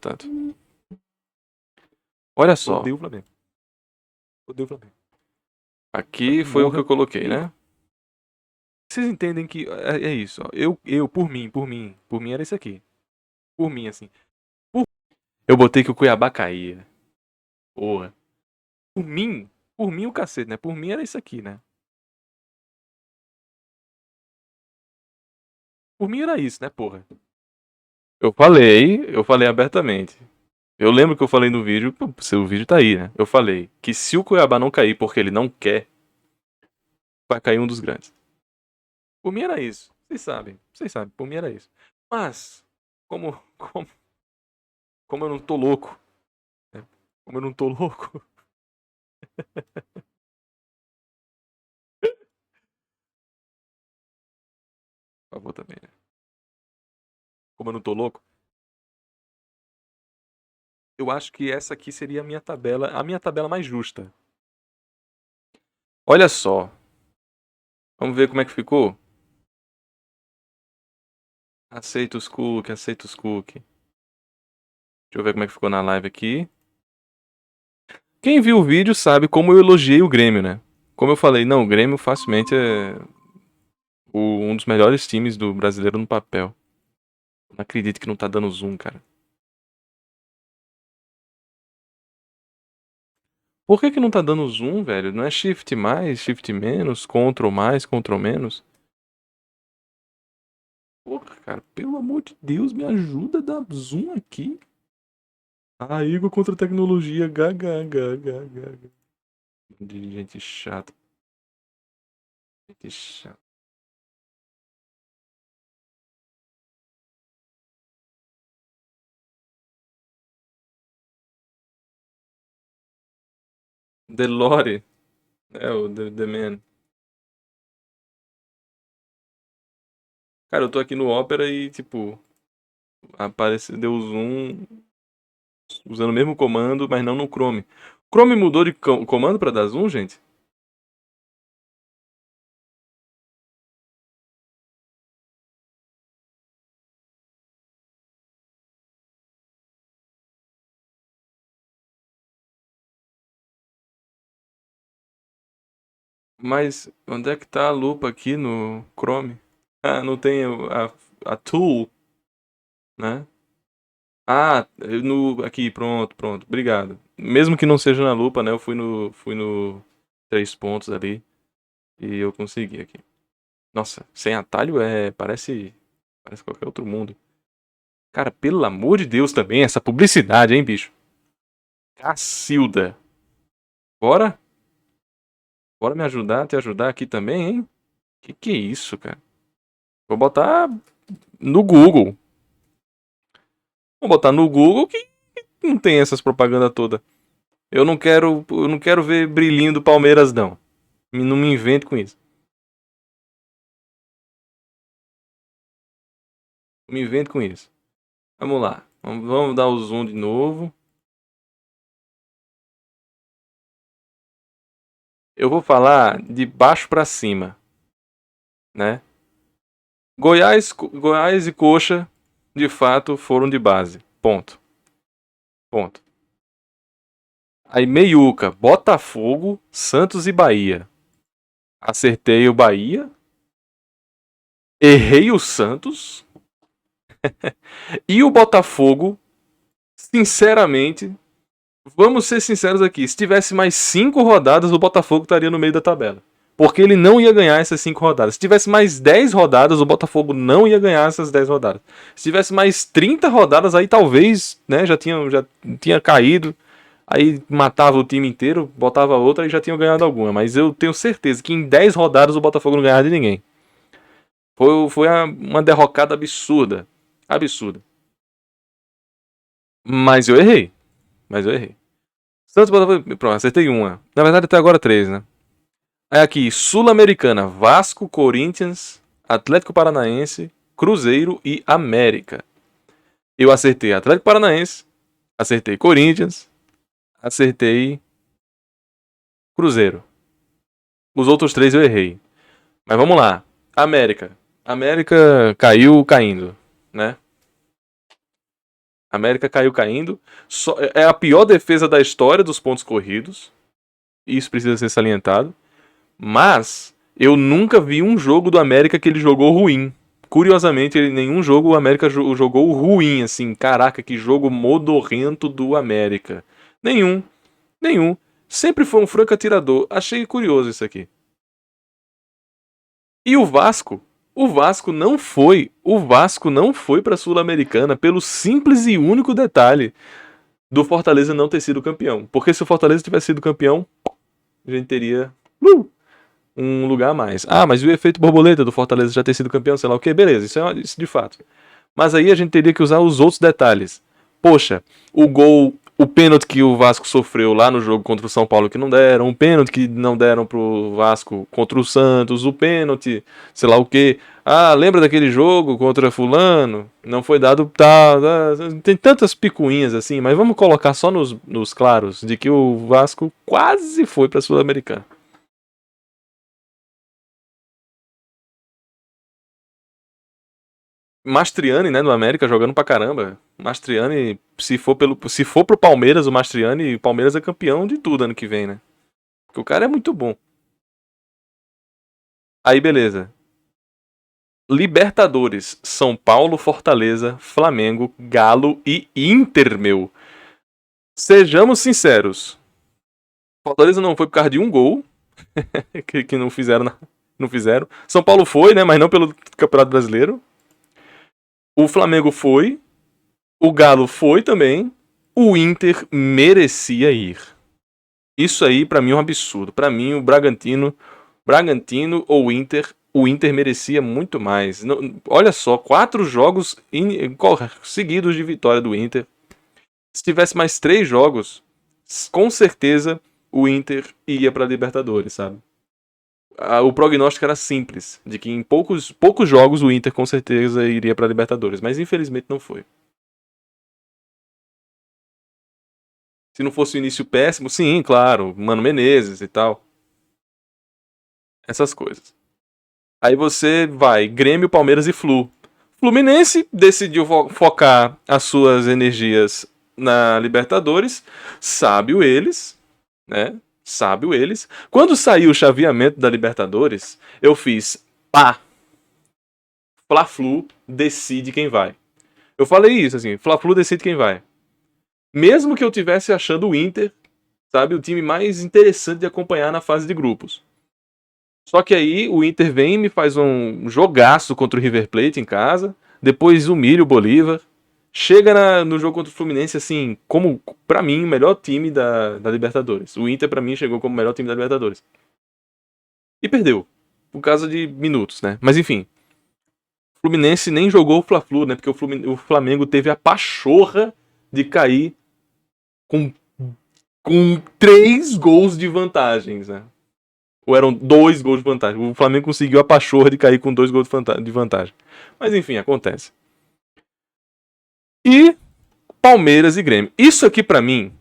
Tanto. Olha só. Odeio o Flamengo. Odeio o Flamengo. Aqui foi o que Morra. eu coloquei, né? Vocês entendem que é isso, ó. Por mim era isso aqui. Por mim, assim. Eu botei que o Cuiabá caía. Porra. Por mim o cacete, né? Por mim era isso aqui, né? Por mim era isso, né, porra? Eu falei abertamente. Eu lembro que eu falei no vídeo, seu vídeo tá aí, né? Eu falei que se o Cuiabá não cair porque ele não quer, vai cair um dos grandes. Por mim era isso. Vocês sabem, por mim era isso. Mas, como, como, como eu não tô louco, né? Como eu não tô louco, por favor também, né? Como eu não tô louco, eu acho que essa aqui seria a minha tabela mais justa. olha só. Vamos ver como é que ficou? Aceita os cookies, aceita os cookies. Deixa eu ver como é que ficou na live aqui. Quem viu o vídeo sabe como eu elogiei o Grêmio, né? Como eu falei, não, o Grêmio facilmente é um dos melhores times do brasileiro no papel. Não acredito que não tá dando zoom, cara. Por que não tá dando zoom, velho? Não é shift mais, shift menos, control mais, control menos? Porra, cara, pelo amor de Deus, me ajuda a dar zoom aqui. Ah, Igor contra a tecnologia, gaga. De gente chata. Gente chata. Delore. É, o The Man. Cara, eu tô aqui no Opera e, tipo, apareceu, deu zoom usando o mesmo comando, mas não no Chrome. O Chrome mudou de comando pra dar zoom, gente? Mas onde é que tá a lupa aqui no Chrome? Ah, não tem a tool, né? Ah, aqui, pronto, obrigado. Mesmo que não seja na lupa, né? Eu fui no 3 pontos ali e eu consegui aqui. Nossa, sem atalho parece qualquer outro mundo. Cara, pelo amor de Deus também, essa publicidade, hein, bicho? Cacilda. Bora? Bora me ajudar, te ajudar aqui também, hein? Que é isso, cara? Vou botar no Google. Vou botar no Google que não tem essas propagandas todas. Eu não quero ver brilhinho do Palmeiras, não. Não me invente com isso. Não me invente com isso. Vamos lá. Vamos dar o zoom de novo. Eu vou falar de baixo pra cima, né? Goiás e Coxa, de fato, foram de base. Ponto. Ponto. Aí meiuca, Botafogo, Santos e Bahia. Acertei o Bahia. Errei o Santos. E o Botafogo, sinceramente, vamos ser sinceros aqui. Se tivesse mais 5 rodadas, o Botafogo estaria no meio da tabela. Porque ele não ia ganhar essas 5 rodadas. Se tivesse mais 10 rodadas, o Botafogo não ia ganhar essas 10 rodadas. Se tivesse mais 30 rodadas, aí talvez, né, já tinha caído. Aí matava o time inteiro, botava outra e já tinha ganhado alguma. Mas eu tenho certeza que em 10 rodadas o Botafogo não ganhava de ninguém. Foi uma derrocada absurda. Absurda. Mas eu errei. Santos, Botafogo. Pronto, acertei uma. Na verdade, até agora 3, né? Aí aqui, Sul-Americana: Vasco, Corinthians, Atlético Paranaense, Cruzeiro e América. Eu acertei Atlético Paranaense, acertei Corinthians, acertei Cruzeiro. Os outros 3 eu errei. Mas vamos lá. América. América caiu caindo, né? A América caiu caindo. É a pior defesa da história dos pontos corridos. Isso precisa ser salientado. Mas eu nunca vi um jogo do América que ele jogou ruim. Curiosamente, nenhum jogo o América jogou ruim, assim. Caraca, que jogo modorrento do América. Nenhum. Nenhum. Sempre foi um franco atirador. Achei curioso isso aqui. E o Vasco? O Vasco não foi. O Vasco não foi pra Sul-Americana pelo simples e único detalhe do Fortaleza não ter sido campeão. Porque se o Fortaleza tivesse sido campeão, a gente teria um lugar a mais. Ah, mas e o efeito borboleta do Fortaleza já ter sido campeão, sei lá o que, beleza, isso de fato. Mas aí a gente teria que usar os outros detalhes. Poxa, o pênalti que o Vasco sofreu lá no jogo contra o São Paulo que não deram, o pênalti que não deram pro Vasco contra o Santos, o pênalti, sei lá o que. Ah, lembra daquele jogo contra fulano? Não foi dado, tá, tem tantas picuinhas assim, mas vamos colocar só nos claros de que o Vasco quase foi pra Sul-Americana. Mastriani, né, no América, jogando pra caramba. Mastriani, se for pro Palmeiras, o Palmeiras é campeão de tudo ano que vem, né? Porque o cara é muito bom. Aí, beleza. Libertadores, São Paulo, Fortaleza, Flamengo, Galo e Inter, meu. Sejamos sinceros. Fortaleza não foi por causa de um gol, que não fizeram, não fizeram. São Paulo foi, né, mas não pelo Campeonato Brasileiro. O Flamengo foi, o Galo foi também. O Inter merecia ir. Isso aí pra mim é um absurdo. Pra mim o Bragantino ou o Inter merecia muito mais. Olha só, 4 jogos seguidos de vitória do Inter. Se tivesse mais 3 jogos, com certeza o Inter ia pra Libertadores, sabe? O prognóstico era simples, de que em poucos jogos o Inter com certeza iria pra Libertadores, mas infelizmente não foi. Se não fosse o início péssimo, sim, claro, Mano Menezes e tal. Essas coisas. Aí você vai, Grêmio, Palmeiras e Flu. Fluminense decidiu focar as suas energias na Libertadores. Sábio eles, né? Sábio eles. Quando saiu o chaveamento da Libertadores, eu fiz pá. Fla-Flu decide quem vai. Eu falei isso, assim, Fla-Flu decide quem vai. Mesmo que eu tivesse achando o Inter, sabe, o time mais interessante de acompanhar na fase de grupos. Só que aí o Inter vem e me faz um jogaço contra o River Plate em casa. Depois humilha o Bolívar. Chega no jogo contra o Fluminense, assim, como, pra mim, o melhor time da Libertadores. O Inter, pra mim, chegou como o melhor time da Libertadores. E perdeu. Por causa de minutos, né? Mas enfim. O Fluminense nem jogou o Fla-Flu, né? Porque o Flamengo teve a pachorra de cair com 3 gols de vantagens, né? Ou eram 2 gols de vantagem. O Flamengo conseguiu a pachorra de cair com 2 gols de vantagem. Mas enfim, acontece. E Palmeiras e Grêmio. Isso aqui pra mim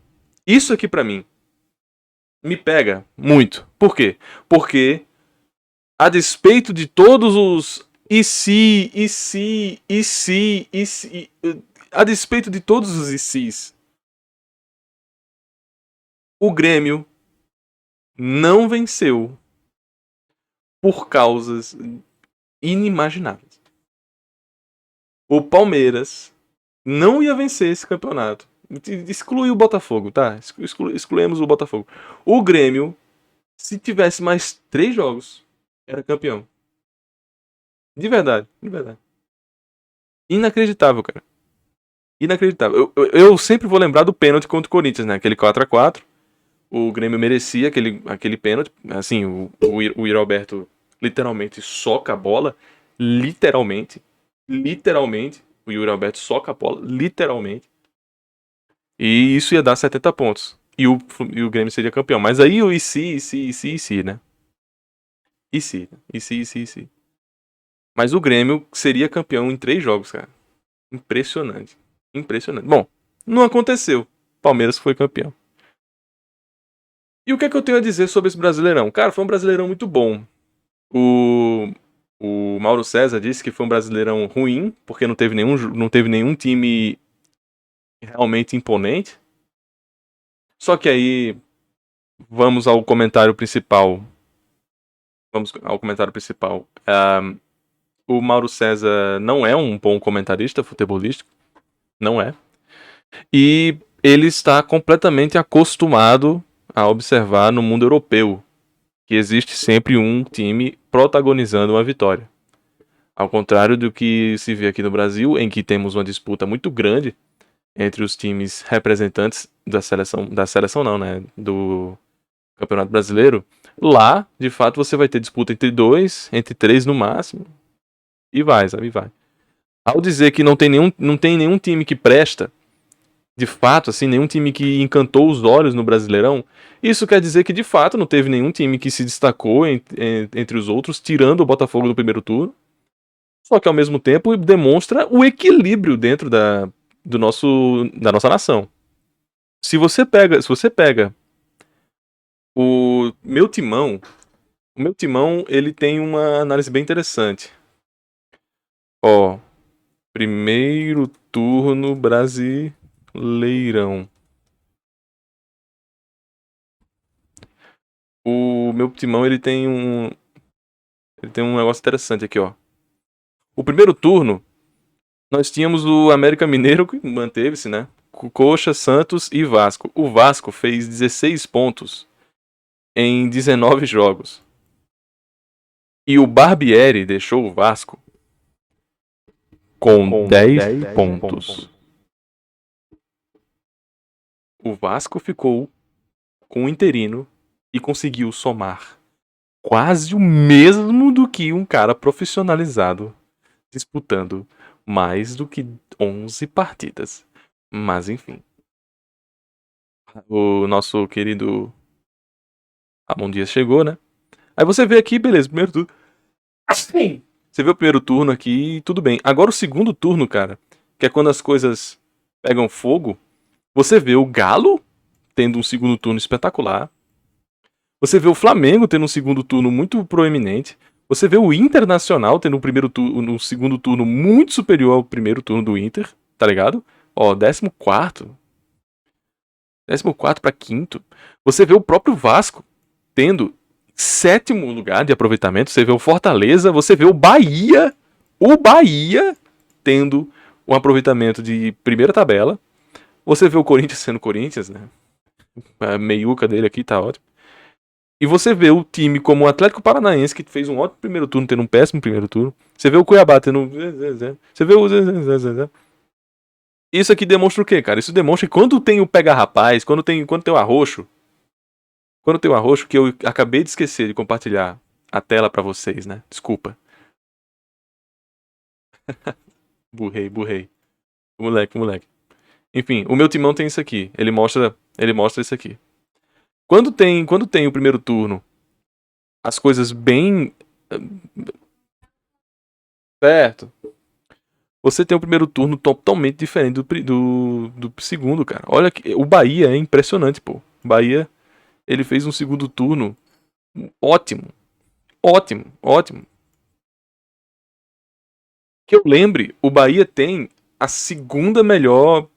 me pega muito. Por quê? Porque a despeito de todos os a despeito de todos os o Grêmio não venceu por causas inimagináveis. O Palmeiras não ia vencer esse campeonato. Exclui o Botafogo, tá? Excluímos o Botafogo. O Grêmio, se tivesse mais 3 jogos, era campeão. De verdade, de verdade. Inacreditável, cara. Inacreditável. Eu sempre vou lembrar do pênalti contra o Corinthians, né? Aquele 4x4. O Grêmio merecia aquele pênalti. Assim, o Yuri Alberto literalmente soca a bola. Literalmente. O Yuri Alberto soca a bola. Literalmente. E isso ia dar 70 pontos. E o Grêmio seria campeão. Mas aí o e se, né? E se. Mas o Grêmio seria campeão em 3 jogos, cara. Impressionante. Impressionante. Bom, não aconteceu. Palmeiras foi campeão. E o que é que eu tenho a dizer sobre esse Brasileirão? Cara, foi um Brasileirão muito bom. O Mauro César disse que foi um Brasileirão ruim, porque não teve nenhum time realmente imponente. Só que aí vamos ao comentário principal. O Mauro César não é um bom comentarista futebolístico, não é. E ele está completamente acostumado a observar no mundo europeu que existe sempre um time protagonizando uma vitória. Ao contrário do que se vê aqui no Brasil, em que temos uma disputa muito grande entre os times representantes da seleção não, né, do Campeonato Brasileiro. Lá, de fato, você vai ter disputa entre 2, entre 3 no máximo, e vai, sabe, vai. Ao dizer que não tem nenhum time que presta, de fato, assim, nenhum time que encantou os olhos no Brasileirão, isso quer dizer que, de fato, não teve nenhum time que se destacou entre os outros, tirando o Botafogo no primeiro turno. Só que, ao mesmo tempo, demonstra o equilíbrio dentro da nossa nação. Se você pega o meu timão, ele tem uma análise bem interessante. Ó, primeiro turno Brasileirão. O meu timão, ele tem um negócio interessante aqui, ó. O primeiro turno, nós tínhamos o América Mineiro, que manteve-se, né? Coxa, Santos e Vasco. O Vasco fez 16 pontos em 19 jogos. E o Barbieri deixou o Vasco com 10 pontos. O Vasco ficou com o interino e conseguiu somar quase o mesmo do que um cara profissionalizado disputando mais do que 11 partidas. Mas enfim. O nosso querido Ramon Dias chegou, né? Aí você vê aqui, beleza, primeiro turno. Você vê o primeiro turno aqui, tudo bem. Agora o segundo turno, cara, que é quando as coisas pegam fogo, você vê o Galo tendo um segundo turno espetacular. Você vê o Flamengo tendo um segundo turno muito proeminente. Você vê o Internacional tendo um segundo turno muito superior ao primeiro turno do Inter, tá ligado? Ó, 14º. 14º pra 5º. Você vê o próprio Vasco tendo 7º lugar de aproveitamento. Você vê o Fortaleza, você vê o Bahia tendo um aproveitamento de primeira tabela. Você vê o Corinthians sendo Corinthians, né? A meiuca dele aqui tá ótimo. E você vê o time como o Atlético Paranaense, que fez um ótimo primeiro turno, tendo um péssimo primeiro turno. Você vê o Cuiabá tendo. Você vê o. Isso aqui demonstra o quê, cara? Isso demonstra que quando tem o Pega Rapaz, quando tem o Arroxo. Quando tem o Arroxo, que eu acabei de esquecer de compartilhar a tela pra vocês, né? Desculpa. Burrei. Moleque. Enfim, o meu timão tem isso aqui. Ele mostra isso aqui. Quando tem o primeiro turno, as coisas bem. Certo. Você tem o primeiro turno totalmente diferente do segundo, cara. Olha que o Bahia é impressionante, pô. O Bahia, ele fez um segundo turno ótimo. Que eu lembre, o Bahia tem a segunda melhor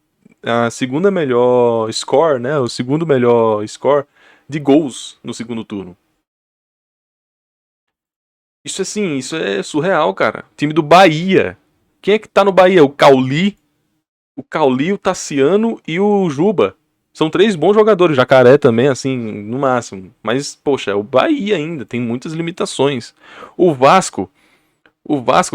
score, né? O segundo melhor score de gols no segundo turno. Isso assim, isso é surreal, cara. Time do Bahia. Quem é que tá no Bahia? O Cauli, o Tassiano e o Juba. São 3 bons jogadores. Jacaré também, assim, no máximo. Mas, poxa, é o Bahia ainda. Tem muitas limitações. O Vasco,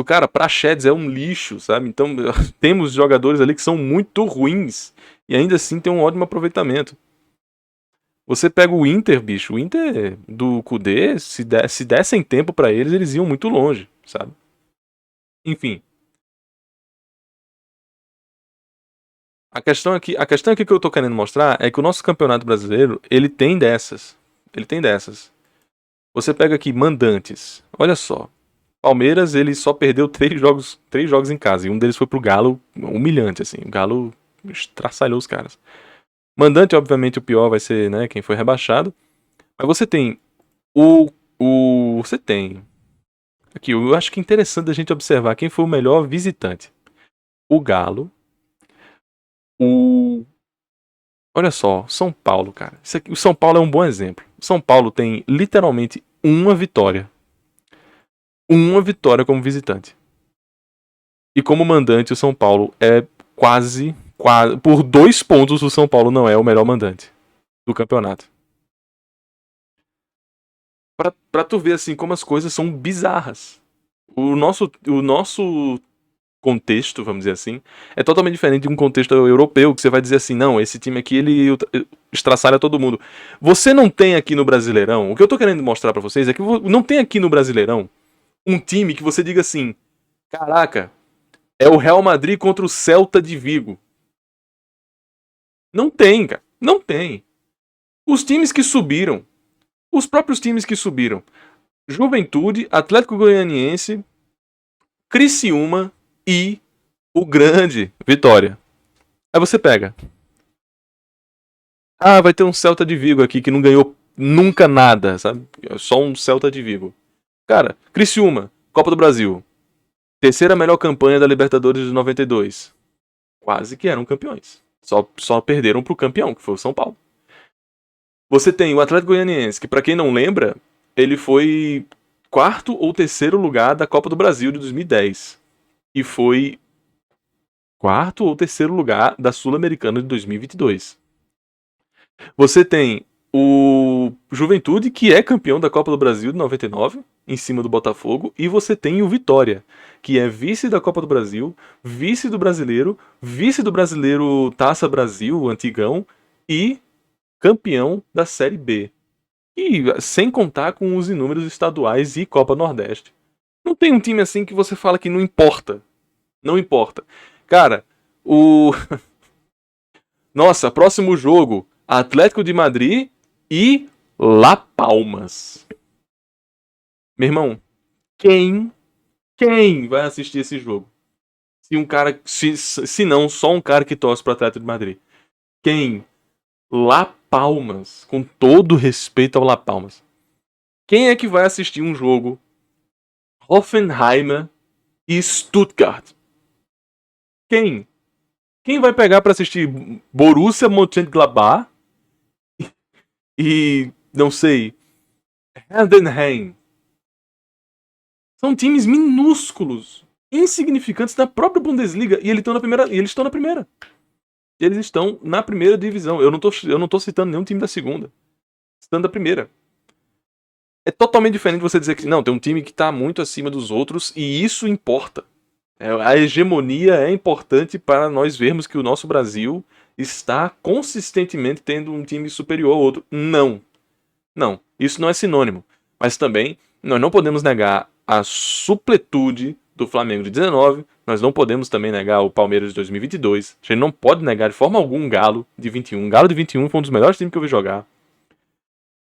cara, Praxedes é um lixo, sabe? Então, temos jogadores ali que são muito ruins. E ainda assim tem um ótimo aproveitamento. Você pega o Inter, bicho. O Inter do Kudê, se dessem tempo pra eles iam muito longe, sabe? Enfim. A questão aqui que eu tô querendo mostrar é que o nosso campeonato brasileiro, ele tem dessas. Você pega aqui mandantes. Olha só. Palmeiras, ele só perdeu 3 jogos em casa. E um deles foi pro Galo, humilhante, assim. O Galo estraçalhou os caras. Mandante, obviamente, o pior vai ser, né, quem foi rebaixado. Mas você tem você tem. Aqui, eu acho que é interessante a gente observar quem foi o melhor visitante. O Galo, Olha só, São Paulo, cara. O São Paulo é um bom exemplo. O São Paulo tem literalmente uma vitória. Uma vitória como visitante. E como mandante, o São Paulo é quase. Por 2 pontos, o São Paulo não é o melhor mandante do campeonato. Pra tu ver assim como as coisas são bizarras. O nosso contexto, vamos dizer assim, é totalmente diferente de um contexto europeu, que você vai dizer assim, não, esse time aqui, ele estraçalha todo mundo. Você não tem aqui no Brasileirão, o que eu tô querendo mostrar pra vocês é que não tem aqui no Brasileirão um time que você diga assim, caraca, é o Real Madrid contra o Celta de Vigo. Não tem, cara. Não tem. Os times que subiram, os próprios times que subiram, Juventude, Atlético Goianiense, Criciúma e o grande Vitória. Aí você pega. Ah, vai ter um Celta de Vigo aqui que não ganhou nunca nada, sabe? Só um Celta de Vigo. Cara, Criciúma, Copa do Brasil. Terceira melhor campanha da Libertadores de 92. Quase que eram campeões. Só perderam pro campeão, que foi o São Paulo. Você tem o Atlético Goianiense, que pra quem não lembra, ele foi 4º ou 3º lugar da Copa do Brasil de 2010. E foi 4º ou 3º lugar da Sul-Americana de 2022. Você tem o Juventude, que é campeão da Copa do Brasil de 99, em cima do Botafogo, e você tem o Vitória, que é vice da Copa do Brasil, vice do Brasileiro Taça Brasil, antigão, e campeão da Série B. E sem contar com os inúmeros estaduais e Copa Nordeste. Não tem um time assim que você fala que não importa. Não importa. Cara, Nossa, próximo jogo: Atlético de Madrid e La Palmas. Meu irmão, quem vai assistir esse jogo? Se um cara, se não, só um cara que torce pro Atlético de Madrid. Quem? La Palmas, com todo respeito ao La Palmas. Quem é que vai assistir um jogo Hoffenheim e Stuttgart? Quem? Quem vai pegar pra assistir Borussia Mönchengladbach e, não sei, Heidenheim? São times minúsculos, insignificantes da própria Bundesliga e eles estão na primeira. Eles estão na primeira divisão. Eu não tô citando nenhum time da segunda. Citando da primeira. É totalmente diferente você dizer que não, tem um time que está muito acima dos outros e isso importa. A hegemonia é importante para nós vermos que o nosso Brasil está consistentemente tendo um time superior ao outro. Não. Não. Isso não é sinônimo. Mas também nós não podemos negar a supletude do Flamengo de 19. Nós não podemos também negar o Palmeiras de 2022. A gente não pode negar de forma alguma um Galo de 21. O Galo de 21 foi um dos melhores times que eu vi jogar.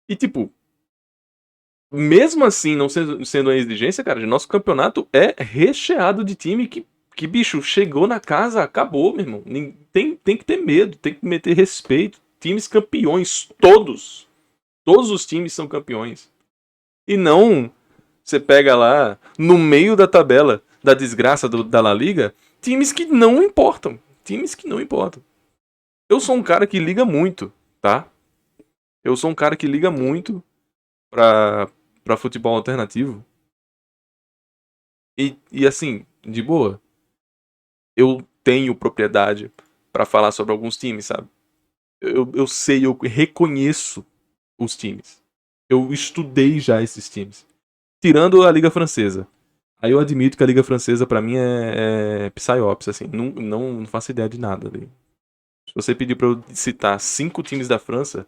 E tipo, mesmo assim, não sendo uma exigência, cara, nosso campeonato é recheado de time que bicho, chegou na casa, acabou, meu irmão. Tem que ter medo, tem que meter respeito. Times campeões, todos. Todos os times são campeões. E não, você pega lá, no meio da tabela da desgraça da La Liga, times que não importam. Times que não importam. Eu sou um cara que liga muito, tá? Eu sou um cara que liga muito pra futebol alternativo. E assim, de boa, eu tenho propriedade pra falar sobre alguns times, sabe? Eu sei, eu reconheço os times. Eu estudei já esses times. Tirando a Liga Francesa. Aí eu admito que a Liga Francesa pra mim é psyops, assim. Não faço ideia de nada ali. Se você pedir pra eu citar 5 times da França: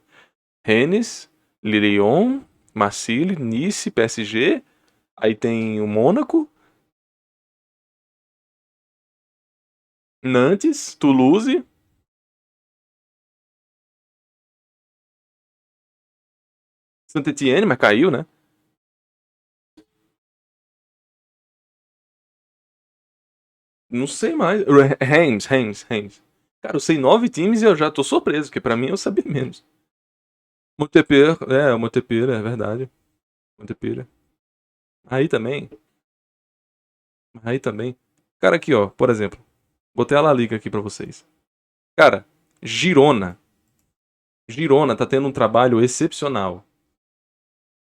Rennes, Lyon, Marseille, Nice, PSG. Aí tem o Mônaco, Nantes, Toulouse. Saint-Étienne, mas caiu, né? Não sei mais. Reims. Cara, eu sei 9 times e eu já tô surpreso, porque pra mim eu sabia menos. Montpellier, o Montpellier, é verdade. Montpellier. Aí também. Aí também. Cara, aqui, ó, por exemplo. Botei a La Liga aqui pra vocês. Cara, Girona. Girona tá tendo um trabalho excepcional.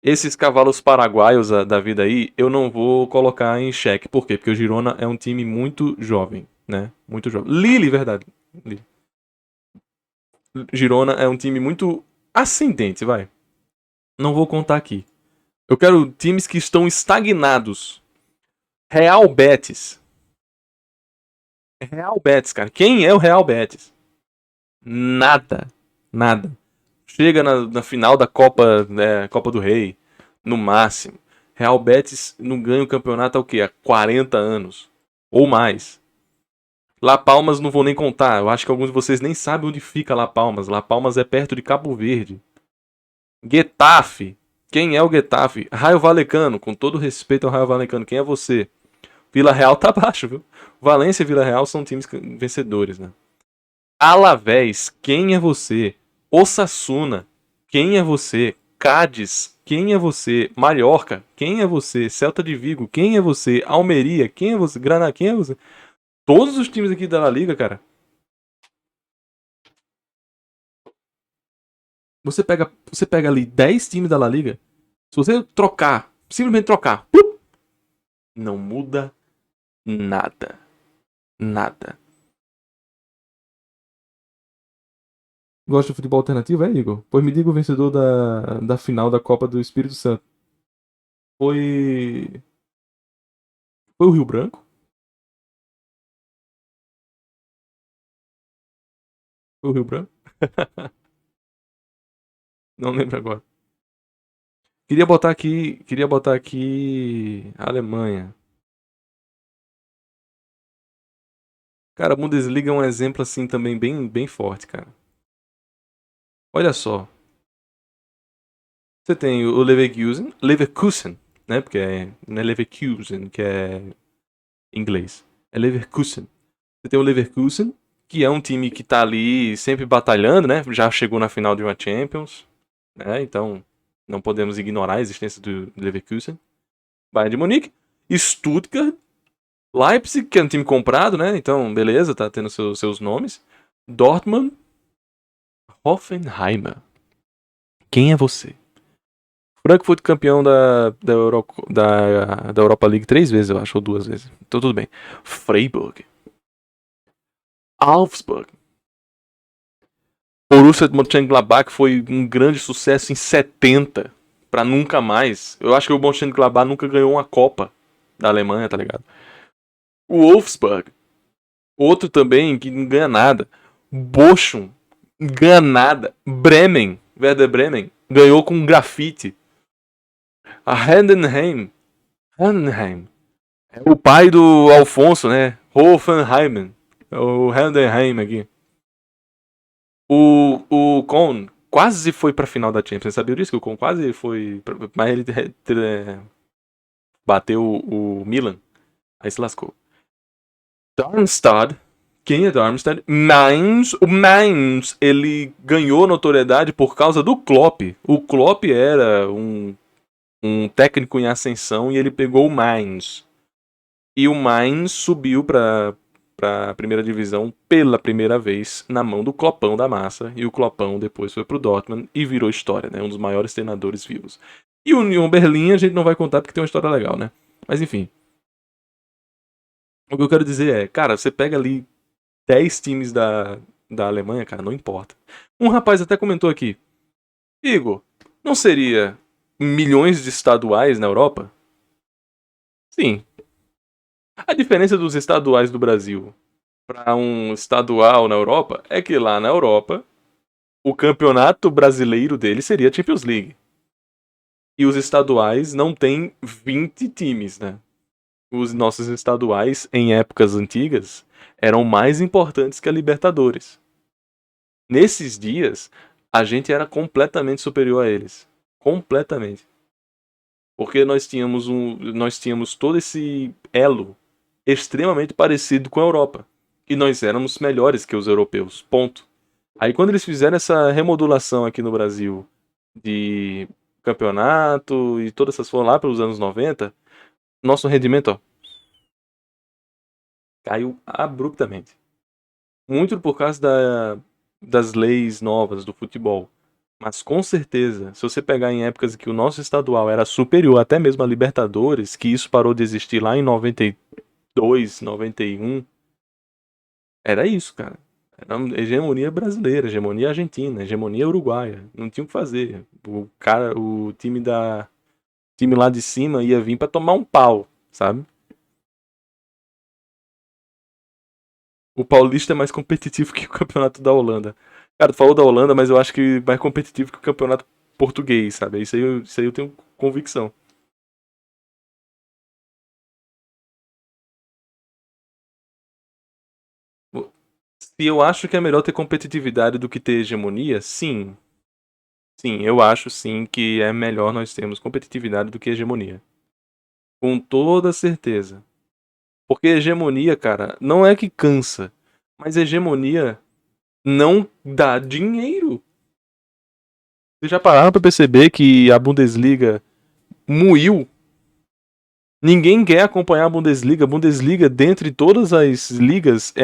Esses cavalos paraguaios da vida aí, eu não vou colocar em xeque. Por quê? Porque o Girona é um time muito jovem, né? Muito jovem. Lille, verdade. Lille. Girona é um time muito ascendente, vai. Não vou contar aqui. Eu quero times que estão estagnados. Real Betis. Real Betis, cara. Quem é o Real Betis? Nada. Nada. Chega na final da Copa, né, Copa do Rei, no máximo. Real Betis não ganha o campeonato há o quê? Há 40 anos. Ou mais. La Palmas não vou nem contar. Eu acho que alguns de vocês nem sabem onde fica La Palmas. La Palmas é perto de Cabo Verde. Getafe. Quem é o Getafe? Raio Valecano. Com todo respeito ao Raio Valecano, quem é você? Vila Real tá abaixo, viu? Valência e Vila Real são times vencedores, né? Alavés, quem é você? Osasuna, quem é você? Cádiz, quem é você? Mallorca, quem é você? Celta de Vigo, quem é você? Almeria, quem é você? Granada, quem é você? Todos os times aqui da La Liga, cara. Você pega ali 10 times da La Liga. Se você trocar, simplesmente trocar, não muda nada. Nada. Gosta de futebol alternativo, é, Igor? Pois me diga o vencedor da final da Copa do Espírito Santo. Foi. Foi o Rio Branco? Foi o Rio Branco? Não lembro agora. Queria botar aqui Alemanha. Cara, a Bundesliga é um exemplo assim também bem, bem forte, cara. Olha só. Você tem o Leverkusen, né? Porque não é Leverkusen, que é inglês. É Leverkusen. Você tem o Leverkusen, que é um time que tá ali sempre batalhando, né? Já chegou na final de uma Champions, né? Então não podemos ignorar a existência do Leverkusen. Bayern de Munique, Stuttgart, Leipzig, que é um time comprado, né? Então, beleza, tá tendo seus nomes. Dortmund, Hoffenheimer. Quem é você? Frankfurt campeão da Europa League 3 vezes, eu acho, ou 2 vezes. Então tudo bem. Freiburg. Augsburg. Borussia Mönchengladbach foi um grande sucesso em 70 pra nunca mais. Eu acho que o Mönchengladbach nunca ganhou uma Copa da Alemanha, tá ligado? O Wolfsburg. Outro também que não ganha nada. Bochum. Ganha nada. Bremen. Werder Bremen. Ganhou com grafite. A Heidenheim. Heidenheim. É o pai do Alfonso, né? Hoffenheim. É o Heidenheim aqui. O Con quase foi pra final da Champions. Você sabia disso? Que o Con quase foi. Mas ele bateu o Milan. Aí se lascou. Darmstadt. Quem é Darmstadt? Mainz. O Mainz, ele ganhou notoriedade por causa do Klopp. O Klopp era um técnico em ascensão e ele pegou o Mainz. E o Mainz subiu pra primeira divisão pela primeira vez na mão do Kloppão da massa. E o Kloppão depois foi pro Dortmund e virou história, né? Um dos maiores treinadores vivos. E o Union Berlim a gente não vai contar porque tem uma história legal, né? Mas enfim. O que eu quero dizer é, cara, você pega ali 10 times da Alemanha, cara, não importa. Um rapaz até comentou aqui: Igor, não seria milhões de estaduais na Europa? Sim. A diferença dos estaduais do Brasil para um estadual na Europa é que lá na Europa o campeonato brasileiro dele seria a Champions League. E os estaduais não tem 20 times, né? Os nossos estaduais, em épocas antigas, eram mais importantes que a Libertadores. Nesses dias, a gente era completamente superior a eles. Completamente. Porque nós tínhamos todo esse elo extremamente parecido com a Europa. E nós éramos melhores que os europeus. Ponto. Aí quando eles fizeram essa remodulação aqui no Brasil de campeonato e todas essas foram lá pelos anos 90, nosso rendimento, ó, caiu abruptamente. Muito por causa das leis novas do futebol. Mas com certeza, se você pegar em épocas em que o nosso estadual era superior até mesmo a Libertadores, que isso parou de existir lá em 92, 91, era isso, cara. Era uma hegemonia brasileira, hegemonia argentina, hegemonia uruguaia. Não tinha o que fazer. O time lá de cima ia vir pra tomar um pau, sabe? O Paulista é mais competitivo que o campeonato da Holanda. Cara, tu falou da Holanda, mas eu acho que mais competitivo que o campeonato português, sabe? Isso aí eu tenho convicção. Se eu acho que é melhor ter competitividade do que ter hegemonia, sim. Sim, eu acho sim que é melhor nós termos competitividade do que hegemonia. Com toda certeza. Porque hegemonia, cara, não é que cansa, mas hegemonia não dá dinheiro. Vocês já pararam pra perceber que a Bundesliga moiu? Ninguém quer acompanhar a Bundesliga. A Bundesliga, dentre todas as ligas,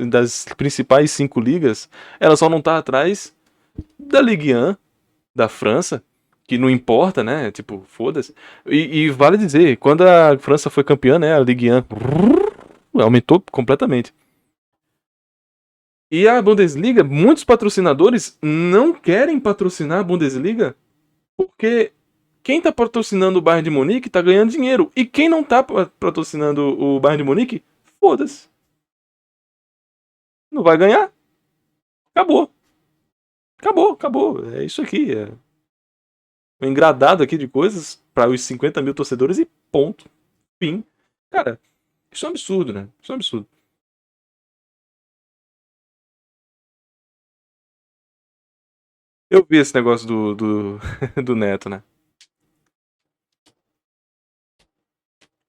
das principais 5 ligas, ela só não tá atrás da Ligue 1, da França, que não importa, né? Tipo, foda-se. E vale dizer, quando a França foi campeã, né? A Ligue 1 aumentou completamente. E a Bundesliga, muitos patrocinadores não querem patrocinar a Bundesliga porque quem tá patrocinando o Bayern de Munique tá ganhando dinheiro. E quem não tá patrocinando o Bayern de Munique, foda-se. Não vai ganhar. Acabou. Acabou, acabou. É isso aqui. É um engradado aqui de coisas para os 50 mil torcedores e ponto. Fim. Cara, isso é um absurdo, né? Isso é um absurdo. Eu vi esse negócio do Neto, né?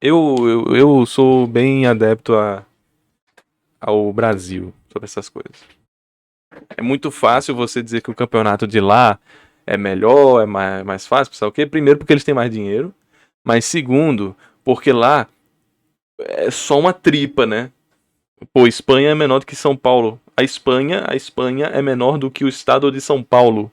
Eu sou bem adepto ao Brasil sobre essas coisas. É muito fácil você dizer que o campeonato de lá é melhor, é mais fácil, sabe o quê? Primeiro, porque eles têm mais dinheiro. Mas segundo, porque lá é só uma tripa, né? Pô, Espanha é menor do que São Paulo. A Espanha é menor do que o estado de São Paulo.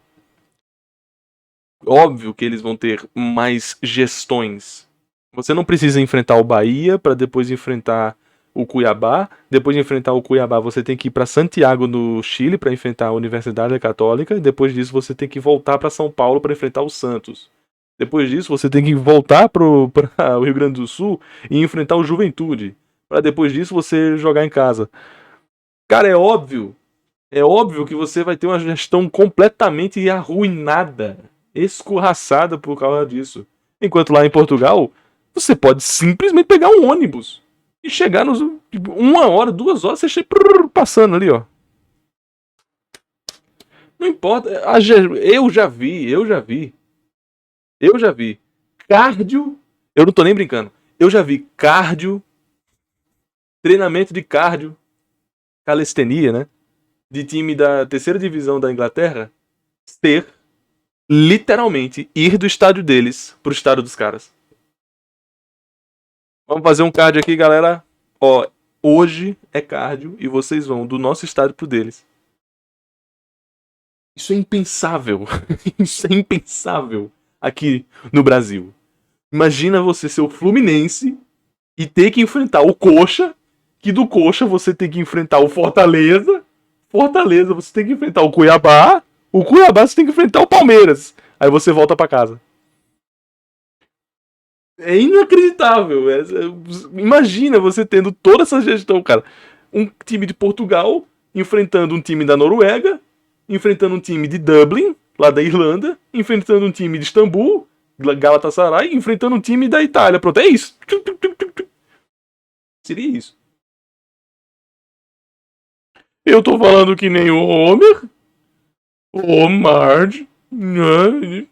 Óbvio que eles vão ter mais gestões. Você não precisa enfrentar o Bahia para depois enfrentar o Cuiabá. Depois de enfrentar o Cuiabá, você tem que ir para Santiago, no Chile, para enfrentar a Universidade Católica. E depois disso, você tem que voltar para São Paulo para enfrentar o Santos. Depois disso, você tem que voltar para o Rio Grande do Sul e enfrentar o Juventude. Para depois disso, você jogar em casa. Cara, é óbvio que você vai ter uma gestão completamente arruinada, escorraçada por causa disso. Enquanto lá em Portugal, você pode simplesmente pegar um ônibus e chegar nos. Tipo, 1 hora, 2 horas, você chega passando ali, ó. Não importa. Eu já vi. Cardio. Eu não tô nem brincando. Eu já vi cardio, treinamento de cardio, calistenia, né? De time da terceira divisão da Inglaterra ser literalmente ir do estádio deles pro estádio dos caras. Vamos fazer um cardio aqui, galera. Ó, hoje é cardio e vocês vão do nosso estádio pro deles. Isso é impensável. Isso é impensável aqui no Brasil. Imagina você ser o Fluminense e ter que enfrentar o Coxa, que do Coxa você tem que enfrentar o Fortaleza. Fortaleza você tem que enfrentar o Cuiabá. O Cuiabá você tem que enfrentar o Palmeiras. Aí você volta pra casa. É inacreditável. Imagina você tendo toda essa gestão, cara. Um time de Portugal enfrentando um time da Noruega, enfrentando um time de Dublin, lá da Irlanda, enfrentando um time de Istambul, Galatasaray, enfrentando um time da Itália. Pronto, é isso. Seria isso. Eu tô falando que nem o Homer, o Marge, né?